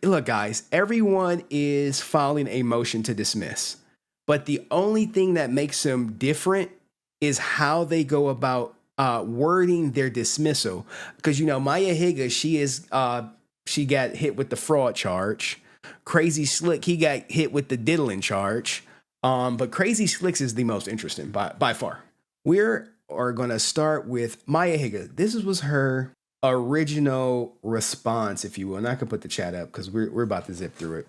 look, guys, everyone is filing a motion to dismiss, but the only thing that makes them different is how they go about wording their dismissal. Because, Mayahiga, she got hit with the fraud charge. Crazy Slick, he got hit with the diddling charge. But Crazy Slicks is the most interesting by far. We are going to start with Mayahiga. This was her original response, if you will. And I can put the chat up because we're about to zip through it.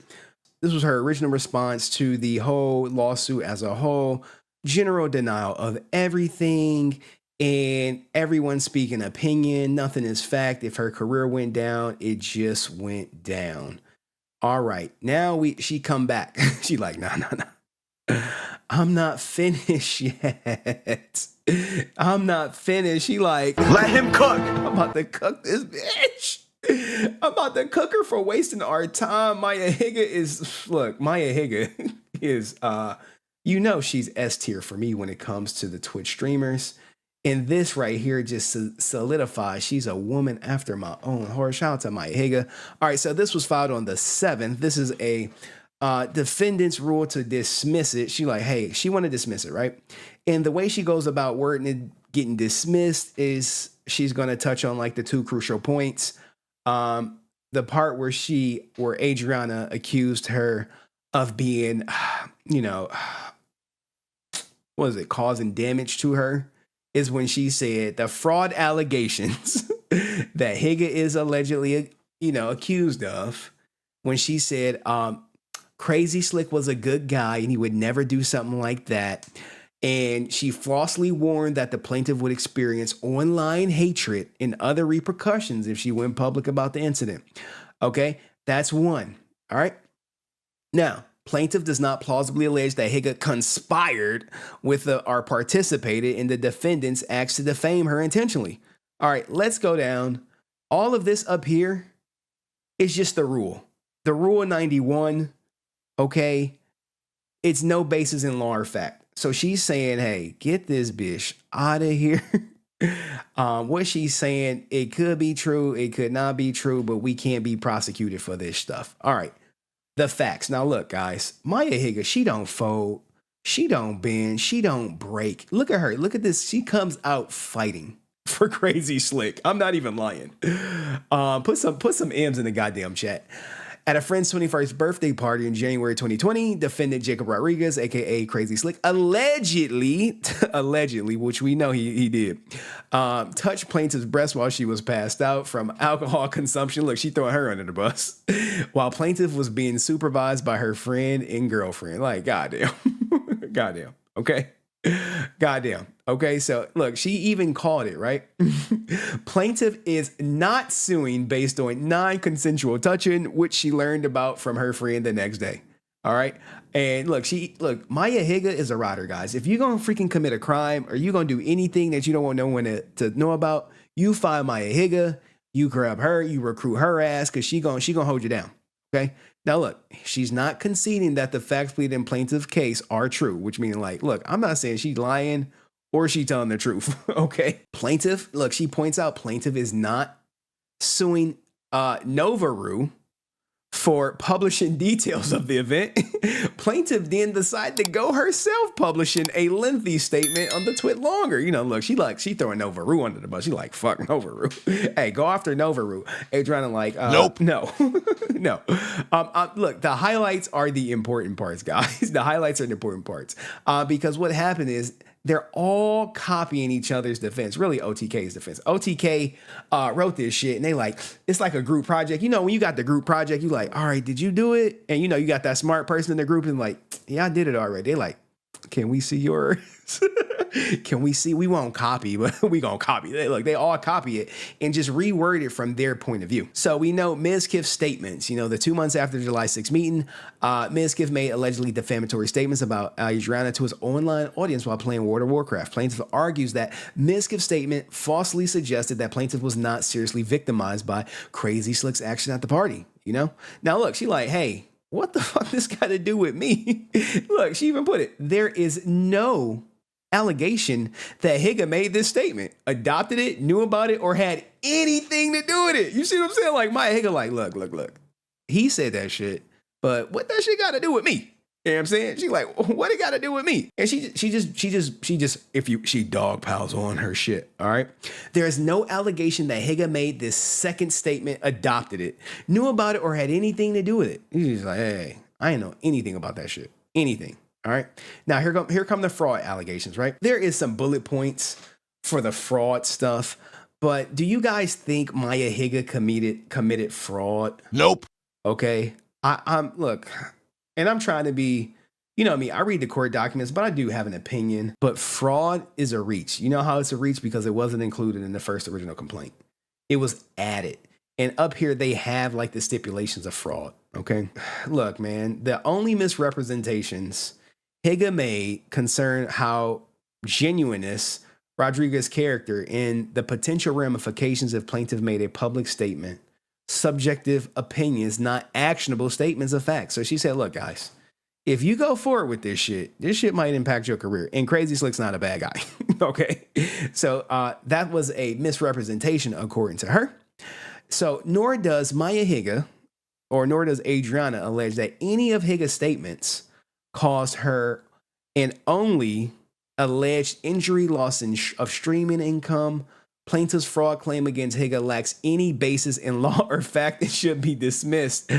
This was her original response to the whole lawsuit as a whole. General denial of everything and everyone speaking opinion. Nothing is fact. If her career went down, it just went down. All right. Now she come back. She like, no. I'm not finished yet. I'm not finished. She like, let him cook. I'm about to cook this bitch. I'm about to cook her for wasting our time. Mayahiga is she's S tier for me when it comes to the Twitch streamers. And this right here just solidifies she's a woman after my own heart. Shout out to Mayahiga. All right, so this was filed on the 7th. This is a defendant's rule to dismiss it. She like, hey, she want to dismiss it, right? And the way she goes about wording it, getting dismissed, is she's going to touch on like the two crucial points. The part where Adrianah accused her of being, causing damage to her, is when she said the fraud allegations that Higa is allegedly, accused of, when she said, Crazy Slick was a good guy and he would never do something like that. And she falsely warned that the plaintiff would experience online hatred and other repercussions if she went public about the incident. Okay, that's one. All right. Now, plaintiff does not plausibly allege that Higa conspired with or participated in the defendant's acts to defame her intentionally. All right, let's go down. All of this up here is just the rule. The rule 91, okay? It's no basis in law or fact. So she's saying, hey, get this bitch out of here. What she's saying, it could be true, it could not be true, but we can't be prosecuted for this stuff. All right. The facts. Now, look, guys, Mayahiga, she don't fold. She don't bend. She don't break. Look at her. Look at this. She comes out fighting for Crazy Slick. I'm not even lying. Put some M's in the goddamn chat. At a friend's 21st birthday party in January 2020, defendant Jacob Rodriguez, aka Crazy Slick, allegedly, which we know he did, touched plaintiff's breast while she was passed out from alcohol consumption. Look, she throwing her under the bus. While plaintiff was being supervised by her friend and girlfriend. Like, goddamn. Goddamn. Okay. Goddamn. Okay, so look, she even called it, right? Plaintiff is not suing based on non-consensual touching, which she learned about from her friend the next day. All right. And look, Mayahiga is a rider, guys. If you're going to freaking commit a crime or you're going to do anything that you don't want no one to know about, you find Mayahiga, you grab her, you recruit her ass, because she gonna hold you down. Okay. Now, look, she's not conceding that the facts pleaded in plaintiff's case are true, which means, like, look, I'm not saying she's lying or she telling the truth. Okay. Plaintiff, look, she points out plaintiff is not suing Novaru for publishing details of the event. Plaintiff then decided to go herself, publishing a lengthy statement on the twit longer. Look, she throwing Novaru under the bus. She like, fuck Novaru. Hey, go after Novaru. Adrianah like, nope. No. No. Look, the highlights are the important parts, guys. The highlights are the important parts. Because what happened is they're all copying each other's defense, really OTK's defense. OTK wrote this shit and they like, it's like a group project. When you got the group project, you like, all right, did you do it? And you got that smart person in the group and like, yeah, I did it already. They like, can we see yours? Can we see? We won't copy, but we gonna copy. They all copy it and just reword it from their point of view. So we know Miskif's statements, the 2 months after the July 6th meeting, Miskif made allegedly defamatory statements about Adrianah to his online audience while playing World of Warcraft. Plaintiff argues that Miskif's statement falsely suggested that plaintiff was not seriously victimized by Crazy Slick's action at the party, Now, look, she like, hey, what the fuck this got to do with me? Look, she even put it, there is no allegation that Higa made this statement, adopted it, knew about it, or had anything to do with it. You see what I'm saying? Like, Mayahiga like, look. he said that shit, but what that shit got to do with me? You know what I'm saying? She like, what it got to do with me? And she just, she dog piles on her shit. All right. There is no allegation that Higa made this second statement, adopted it, knew about it, or had anything to do with it. He's like, hey, I ain't know anything about that shit. Anything. All right. Now here come the fraud allegations, right? There is some bullet points for the fraud stuff, but do you guys think Mayahiga committed fraud? Nope. Okay. I'm look, and I'm trying to be, you know me, I read the court documents, but I do have an opinion. But fraud is a reach. You know how it's a reach? Because it wasn't included in the first original complaint. It was added. And up here, they have like the stipulations of fraud. Okay. Look, man, the only misrepresentations Higa made concern how genuineness Rodriguez's character and the potential ramifications if plaintiff made a public statement, subjective opinions, not actionable statements of fact. So she said, look, guys, if you go forward with this shit might impact your career. And Crazy Slick's not a bad guy. Okay. So that was a misrepresentation according to her. So nor does Mayahiga nor does Adrianah allege that any of Higa's statements caused her an only alleged injury, loss of streaming income. Plaintiff's fraud claim against Higa lacks any basis in law or fact and should be dismissed.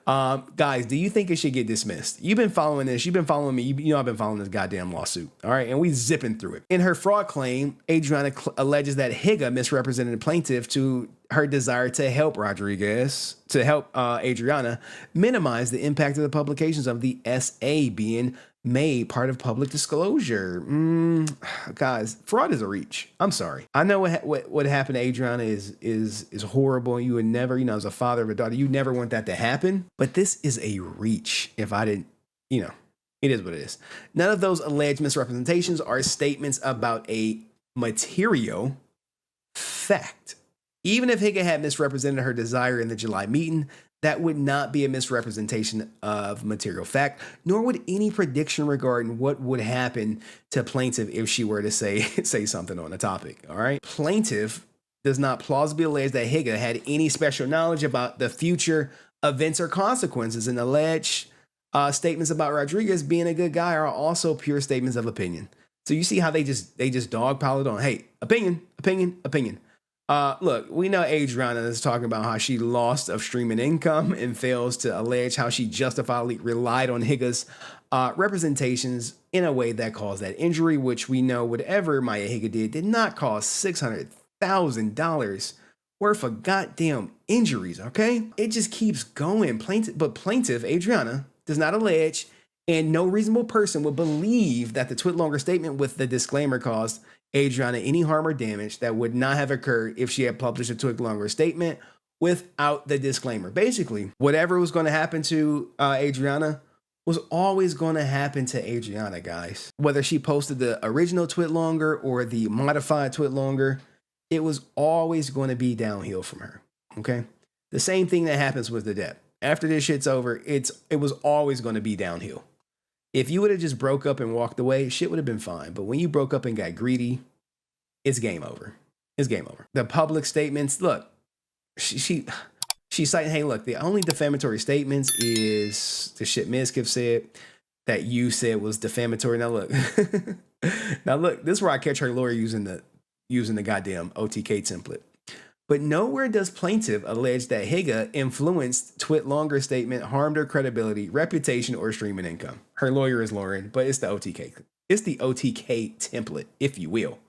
Guys, do you think it should get dismissed? You've been following this. You've been following me. You know I've been following this goddamn lawsuit. All right, and we zipping through it. In her fraud claim, Adrianah alleges that Higa misrepresented the plaintiff to her desire to help Adrianah minimize the impact of the publications of the SA being made part of public disclosure. Guys, fraud is a reach. I'm sorry. I know what happened to Adrianah is horrible. You would never, as a father of a daughter, you never want that to happen. But this is a reach. If I didn't, it is what it is. None of those alleged misrepresentations are statements about a material fact. Even if Higa had misrepresented her desire in the July meeting, that would not be a misrepresentation of material fact, nor would any prediction regarding what would happen to plaintiff if she were to say something on the topic. All right. Plaintiff does not plausibly allege that Higa had any special knowledge about the future events or consequences, and alleged statements about Rodriguez being a good guy are also pure statements of opinion. So you see how they just dogpiled on, hey, opinion. Look, we know Adrianah is talking about how she lost of streaming income and fails to allege how she justifiably relied on Higa's representations in a way that caused that injury, which we know whatever Mayahiga did not cause $600,000 worth of goddamn injuries, okay? It just keeps going. Plaintiff Adrianah does not allege, and no reasonable person would believe that the Twitlonger statement with the disclaimer caused Adrianah any harm or damage that would not have occurred if she had published a Twitlonger statement without the disclaimer. Basically, whatever was going to happen to Adrianah was always going to happen to Adrianah, guys. Whether she posted the original Twitlonger or the modified Twitlonger, it was always going to be downhill from her, okay? The same thing that happens with the debt. After this shit's over, it was always going to be downhill. If you would have just broke up and walked away, shit would have been fine. But when you broke up and got greedy, it's game over. It's game over. The public statements, look, she's citing, hey, look, the only defamatory statements is the shit Miskif said that you said was defamatory. Now look, this is where I catch her lawyer using the goddamn OTK template. But nowhere does plaintiff allege that Higa influenced Twitlonger statement, harmed her credibility, reputation, or streaming income. Her lawyer is Lauren, but it's the OTK. It's the OTK template, if you will.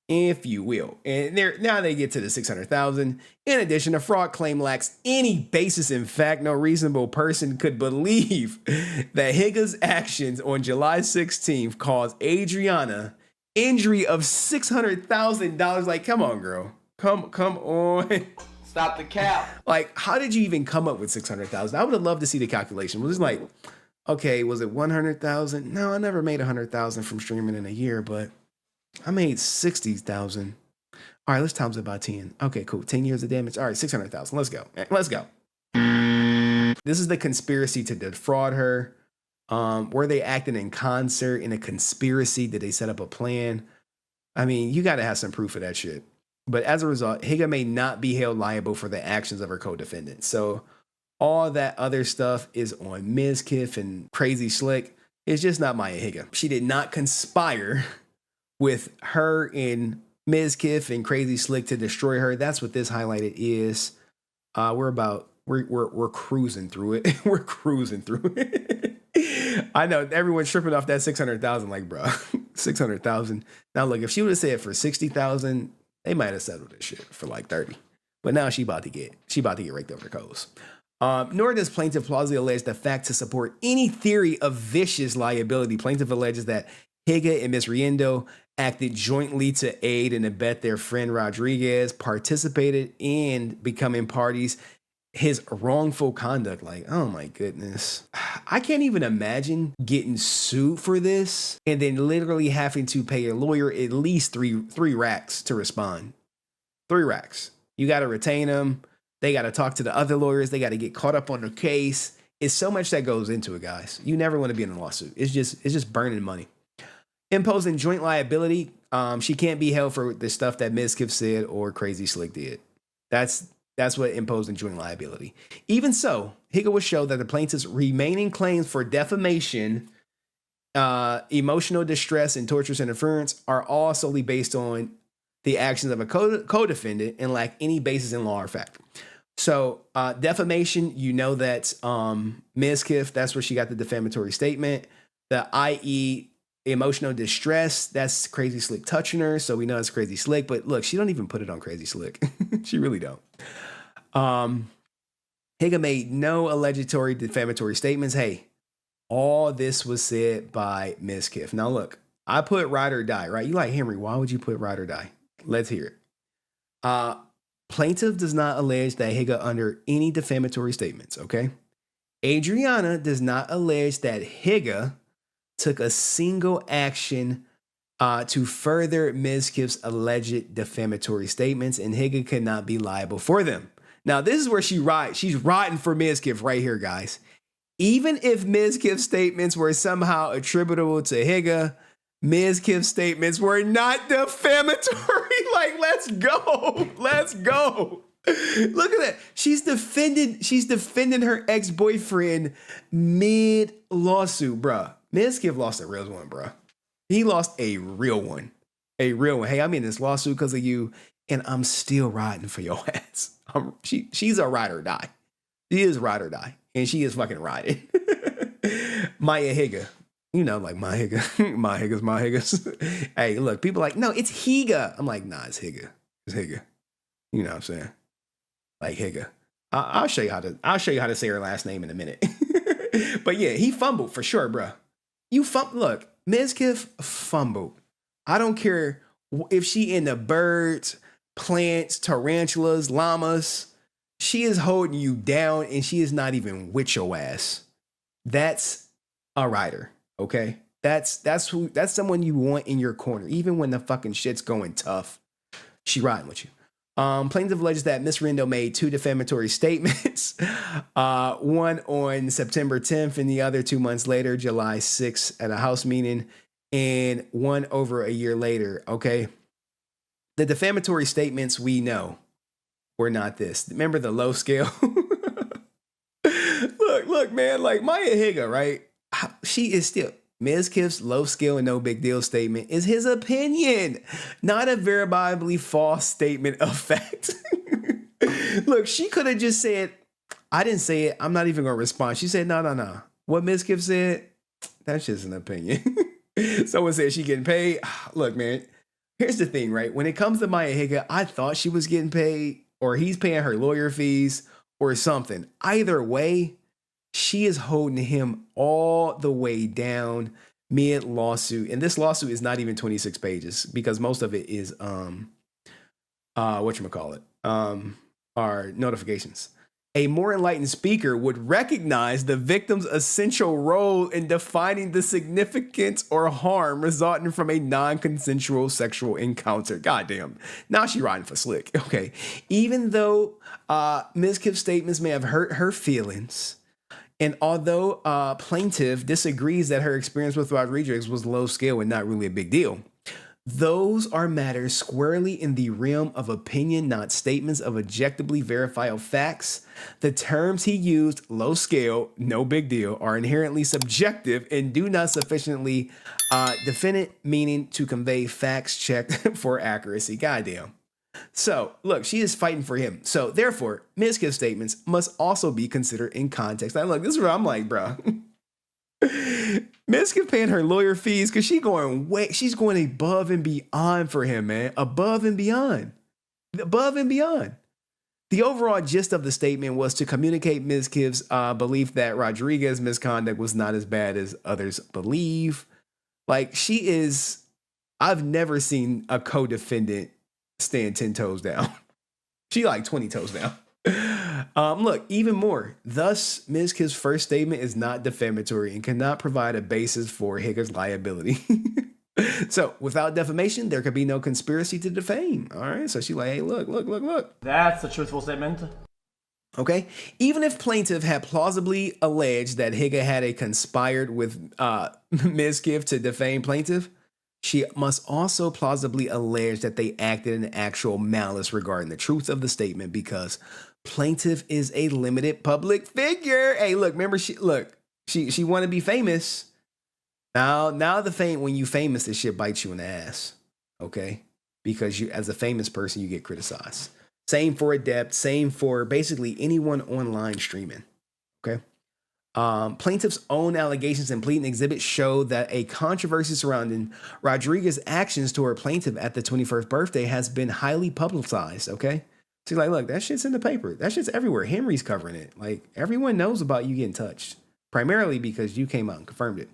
And now they get to the $600,000. In addition, a fraud claim lacks any basis in fact. No reasonable person could believe that Higa's actions on July 16th caused Adrianah injury of $600,000. Like, come on, girl. Come on. Stop the cap. Like, how did you even come up with 600,000? I would have loved to see the calculation. Was it like, okay, was it 100,000? No, I never made 100,000 from streaming in a year, but I made 60,000. All right, let's times it by 10. Okay, cool. 10 years of damage. All right, 600,000. Let's go. This is the conspiracy to defraud her. Were they acting in concert in a conspiracy? Did they set up a plan? I mean, you got to have some proof of that shit. But as a result, Higa may not be held liable for the actions of her co-defendant. So All that other stuff is on Miskif and Crazy Slick. It's just not Mayahiga. She did not conspire with her and Miskif and Crazy Slick to destroy her. That's what this highlighted is. We're cruising through it. We're cruising through it. I know everyone's tripping off that 600,000. Like, bro, 600,000. Now look, if she would have said for 60,000, they might have settled this shit for like 30. But now she about to get raked over the coals. Nor does plaintiff plausibly allege the fact to support any theory of vicious liability. Plaintiff alleges that Higa and Ms. Riendo acted jointly to aid and abet their friend Rodriguez, participated in becoming parties, his wrongful conduct. Like, oh my goodness. I can't even imagine getting sued for this and then literally having to pay a lawyer at least three racks to respond. 3 racks. You got to retain them. They got to talk to the other lawyers. They got to get caught up on the case. It's so much that goes into it, guys. You never want to be in a lawsuit. It's just burning money. Imposing joint liability. She can't be held for the stuff that Miskif said or Crazy Slick did. That's what imposing joint liability. Even so, Higa will show that the plaintiff's remaining claims for defamation, emotional distress, and torturous interference are all solely based on the actions of a co-defendant and lack any basis in law or fact. So defamation, you know that Miskif, that's where she got the defamatory statement. The i.e. emotional distress, that's Crazy Slick touching her. So we know it's Crazy Slick. But look, she don't even put it on Crazy Slick. She really don't. Higa made no allegatory defamatory statements. Hey, all this was said by Miskif. Now look, I put ride or die, right? You like, Henry, why would you put ride or die? Let's hear it. Plaintiff does not allege that Higa under any defamatory statements, okay? Adrianah does not allege that Higa took a single action to further Miskif's alleged defamatory statements, and Higa cannot be liable for them. Now, this is where she's riding for Miskif right here, guys. Even if Miskif's statements were somehow attributable to Higa, Miskif's statements were not defamatory. Like, let's go. Let's go. Look at that. She's defending her ex-boyfriend mid-lawsuit, bruh. Miskif lost a real one, bruh. He lost a real one. A real one. Hey, I'm in this lawsuit because of you, and I'm still riding for your ass. She's a ride or die. She is ride or die, and she is fucking riding. Mayahiga. You know, like Mayahiga. Mayahiga's. Hey, look, people are like, no, it's Higa. I'm like, nah, it's Higa. It's Higa. You know what I'm saying? Like Higa. I'll show you how to say her last name in a minute. But yeah, he fumbled for sure, bro. Look, Miskif fumbled. I don't care if she into birds, plants, tarantulas, llamas. She is holding you down, and she is not even with your ass. That's a rider, okay? That's someone you want in your corner, even when the fucking shit's going tough. She riding with you. Plaintiff alleges that Ms. Riendo made 2 defamatory statements, one on September 10th and the other 2 months later, July 6th, at a house meeting, and one over a year later, okay? The defamatory statements we know were not this. Remember the low scale? Look, man, like Mayahiga, right? She is still... Miskif's low scale and no big deal statement is his opinion, not a verifiably false statement of fact. Look, she could have just said, I didn't say it. I'm not even going to respond. She said, no. What Miskif said, that's just an opinion. Someone said she getting paid. Look, man, here's the thing, right? When it comes to Mayahiga, I thought she was getting paid, or he's paying her lawyer fees or something. Either way, she is holding him all the way down mid lawsuit. And this lawsuit is not even 26 pages because most of it is whatchamacallit, are notifications. A more enlightened speaker would recognize the victim's essential role in defining the significance or harm resulting from a non-consensual sexual encounter. Goddamn. Now she riding for slick. Okay. Even though Miskif's statements may have hurt her feelings, and although plaintiff disagrees that her experience with Rodriguez was low scale and not really a big deal, Those are matters squarely in the realm of opinion, not statements of objectively verifiable facts. The terms he used, low scale, no big deal, are inherently subjective and do not sufficiently definite meaning to convey facts checked for accuracy. Goddamn. So, look, she is fighting for him. So, therefore, Miskif's statements must also be considered in context. Now, look, this is where I'm like, bro. Miskif paying her lawyer fees because she's going above and beyond for him, man. Above and beyond. Above and beyond. The overall gist of the statement was to communicate Miskif's belief that Rodriguez's misconduct was not as bad as others believe. Like, I've never seen a co-defendant stand 10 toes down. She like 20 toes down. Look, even more. Thus, Miskif's first statement is not defamatory and cannot provide a basis for Higa's liability. So, without defamation, there could be no conspiracy to defame. All right. So she's like, hey, look. That's a truthful statement. Okay. Even if plaintiff had plausibly alleged that Higa had a conspired with Miskif to defame plaintiff, she must also plausibly allege that they acted in actual malice regarding the truth of the statement because plaintiff is a limited public figure. Hey, look, remember she want to be famous. Now the fame, when you famous, this shit bites you in the ass. Okay? Because you, as a famous person, you get criticized. Same for adept, same for basically anyone online streaming. Okay? Plaintiff's own allegations and pleading exhibits show that a controversy surrounding Rodriguez's actions toward plaintiff at the 21st birthday has been highly publicized. Okay. So like, look, that shit's in the paper. That shit's everywhere. Henry's covering it. Like, everyone knows about you getting touched, primarily because you came out and confirmed it.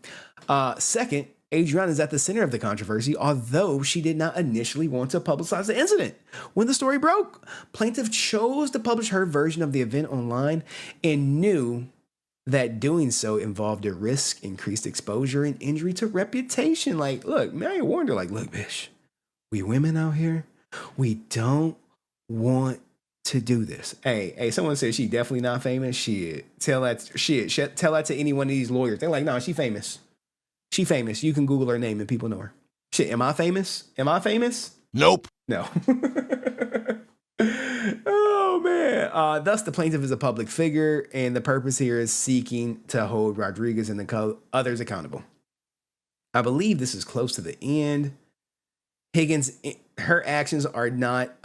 Second, Adrianah is at the center of the controversy, although she did not initially want to publicize the incident. When the story broke, plaintiff chose to publish her version of the event online and knew that doing so involved a risk, increased exposure, and injury to reputation. Like, look, Mary warned her, like, look, bitch, we women out here, we don't want to do this. Hey, someone said she definitely not famous. Tell that to any one of these lawyers. They're like, no, she famous. She famous. You can Google her name and people know her. Shit, am I famous? Nope. No. Oh, man. Thus, the plaintiff is a public figure, and the purpose here is seeking to hold Rodriguez and the others accountable. I believe this is close to the end. Higgins, her actions are not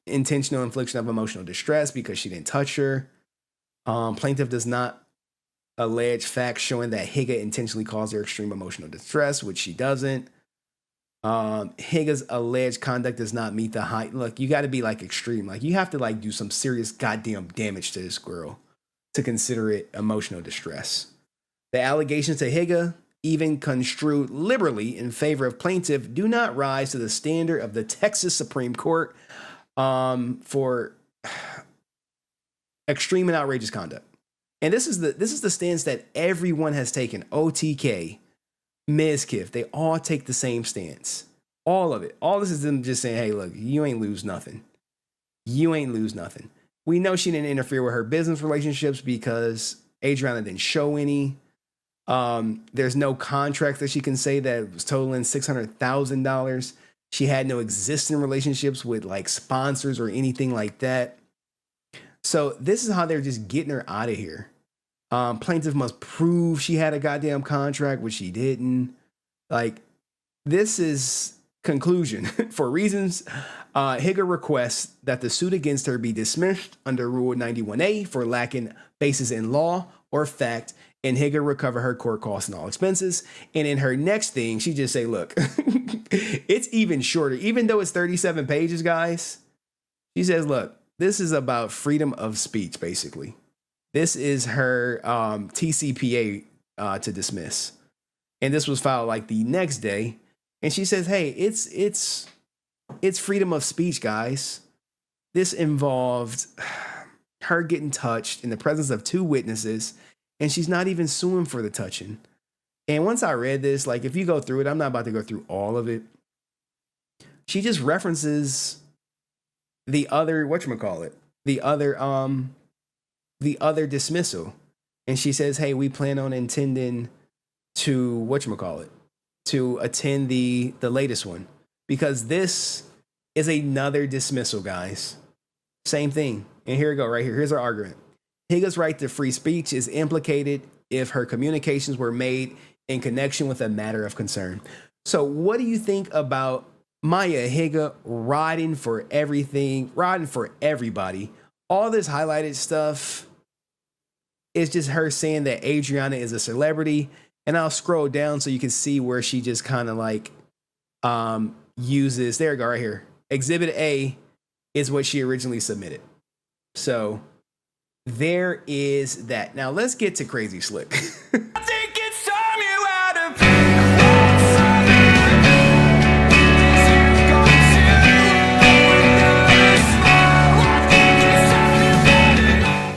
intentional infliction of emotional distress because she didn't touch her. Plaintiff does not allege facts showing that Higa intentionally caused her extreme emotional distress, which she doesn't. Higa's alleged conduct does not meet the height. Look, you got to be like extreme. Like, you have to like do some serious goddamn damage to this girl to consider it emotional distress. The allegations to Higa, even construed liberally in favor of plaintiff, do not rise to the standard of the Texas Supreme Court for extreme and outrageous conduct. And this is the stance that everyone has taken. OTK, Miskif, they all take the same stance. All of it. All this is them just saying, hey, look, you ain't lose nothing. You ain't lose nothing. We know she didn't interfere with her business relationships because Adrianah didn't show any. There's no contract that she can say that was totaling $600,000. She had no existing relationships with like sponsors or anything like that. So this is how they're just getting her out of here. Plaintiff must prove she had a goddamn contract, which she didn't. Like, this is conclusion. For reasons, Higa requests that the suit against her be dismissed under Rule 91A for lacking basis in law or fact, and Higa recover her court costs and all expenses. And in her next thing, she just say, look, it's even shorter. Even though it's 37 pages, guys, she says, look, this is about freedom of speech, basically. This is her TCPA to dismiss. And this was filed like the next day. And she says, hey, it's freedom of speech, guys. This involved her getting touched in the presence of two witnesses, and she's not even suing for the touching. And once I read this, like, if you go through it, I'm not about to go through all of it. She just references the other, the other dismissal. And she says, hey, we plan on intending to, to attend the latest one. because this is another dismissal, guys. Same thing. And here we go, right here. Here's our argument. Higa's right to free speech is implicated if her communications were made in connection with a matter of concern. So what do you think about Mayahiga riding for everything, riding for everybody? All this highlighted stuff is just her saying that Adrianah is a celebrity. And I'll scroll down so you can see where she just kind of like uses, there we go, right here. Exhibit A is what she originally submitted. So there is that. Now let's get to Crazy Slick.